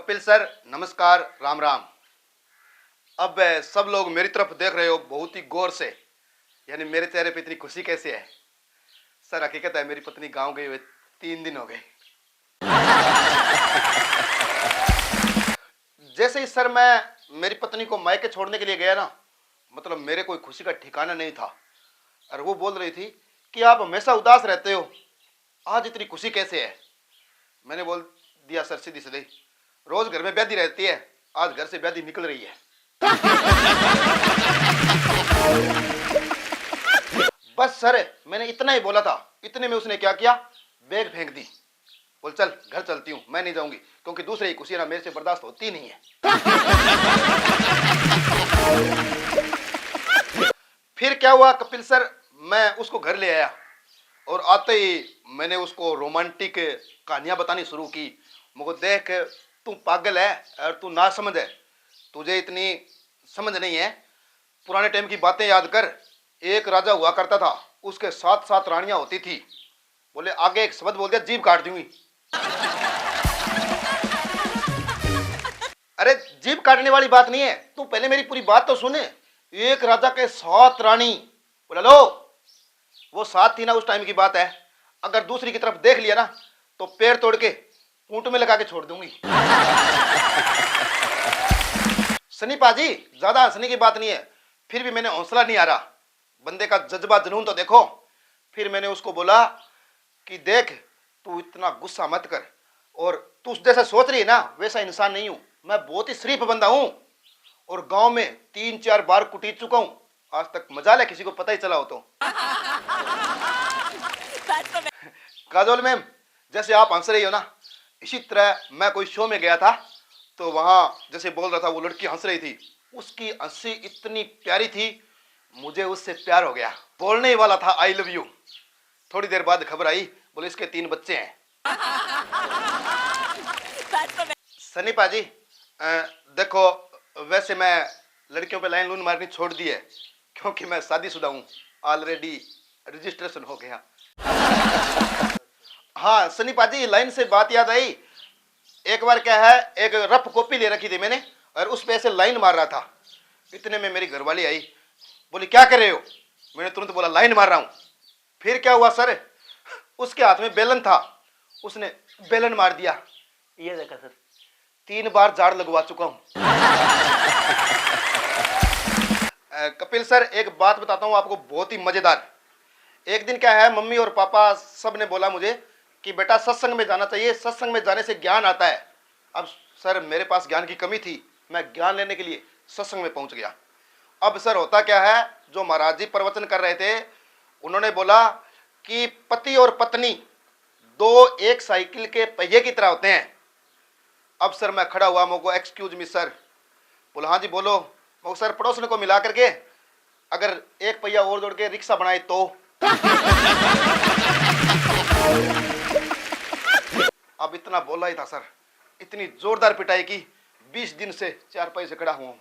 Kapil sir नमस्कार, राम राम। अब सब लोग मेरी तरफ देख रहे हो बहुत ही गौर से, यानी मेरे चेहरे पे इतनी खुशी कैसे है? सर हकीकत है मेरी पत्नी गांव गई हुए 3 दिन हो गए। जैसे ही सर मैं मेरी पत्नी को मायके छोड़ने के लिए गया ना, मतलब मेरे कोई खुशी का ठिकाना नहीं था। और वो बोल रही थी कि आप हमेशा उदास रहते हो, आज इतनी खुशी कैसे है? मैंने बोल दिया सर सीधी सीधी, रोज घर में व्याधि रहती है, आज घर से व्याधि निकल रही है। बस सर मैंने इतना ही बोला था, इतने में उसने क्या किया, बैग फेंक दी। बोल चल घर चलती हूँ, मैं नहीं जाऊंगी क्योंकि दूसरे की खुशी ना मेरे से बर्दाश्त होती नहीं है। फिर क्या हुआ कपिल सर, मैं उसको घर ले आया और आते ही मैंने उसको रोमांटिक कहानियां बतानी शुरू की। मुझको देख तू पागल है और तू ना समझ है, तुझे इतनी समझ नहीं है, पुराने टाइम की बातें याद कर। एक राजा हुआ करता था, उसके 7 रानियां होती थी। बोले आगे एक शब्द बोल दिया जीभ काट दूंगी। अरे जीभ काटने वाली बात नहीं है, तू पहले मेरी पूरी बात तो सुने। एक राजा के 7 रानी, बोला लो वो 7 थी ना उस टाइम की बात है, अगर दूसरी की तरफ देख लिया ना तो पैर तोड़ के ऊंट में लगा के छोड़ दूंगी। सनी पाजी ज्यादा हंसने की बात नहीं है, फिर भी मैंने हौसला नहीं आ रहा, बंदे का जज्बा जुनून तो देखो। फिर मैंने उसको बोला कि देख तू इतना गुस्सा मत कर, और तू जैसा सोच रही है ना वैसा इंसान नहीं हूं, मैं बहुत ही शरीफ बंदा हूं और गांव में 3-4 बार कुटीर चुका हूं, आज तक मजाल है किसी को पता ही चला हो तो। काजोल मैम जैसे आप हंस रही हो ना, इसी तरह मैं कोई शो में गया था तो वहां जैसे बोल रहा था वो लड़की हंस रही थी, उसकी हंसी इतनी प्यारी थी, मुझे उससे प्यार हो गया। बोलने ही वाला था आई लव यू, थोड़ी देर बाद खबर आई बोले इसके 3 बच्चे हैं। सनी पाजी देखो वैसे मैं लड़कियों पे लाइन लून मारनी छोड़ दी है क्योंकि मैं शादीशुदा हूँ, ऑलरेडी रजिस्ट्रेशन हो गया। हाँ सनी पाजी लाइन से बात याद आई, एक बार क्या है एक रफ कॉपी ले रखी थी मैंने और उस पे ऐसे लाइन मार रहा था, इतने में मेरी घरवाली आई, बोली क्या कर रहे हो? मैंने तुरंत बोला लाइन मार रहा हूँ। फिर क्या हुआ सर, उसके हाथ में बेलन था, उसने बेलन मार दिया, ये देखा सर 3 बार झाड़ लगवा चुका हूँ। कपिल सर एक बात बताता हूँ आपको बहुत ही मजेदार। एक दिन क्या है मम्मी और पापा सब ने बोला मुझे कि बेटा सत्संग में जाना चाहिए, सत्संग में जाने से ज्ञान आता है। अब सर मेरे पास ज्ञान की कमी थी, मैं ज्ञान लेने के लिए सत्संग में पहुंच गया। अब सर होता क्या है, जो महाराज जी प्रवचन कर रहे थे उन्होंने बोला कि पति और पत्नी 2 एक साइकिल के पहिए की तरह होते हैं। अब सर मैं खड़ा हुआ, मुझको एक्सक्यूज मी सर, बोला हाँ जी बोलो। वो सर पड़ोसन को मिला करके अगर एक पहिया और जोड़ के रिक्शा बनाए तो। अब इतना बोला ही था सर, इतनी जोरदार पिटाई की, 20 दिन से 4 पैसे खड़ा हुआ हूं।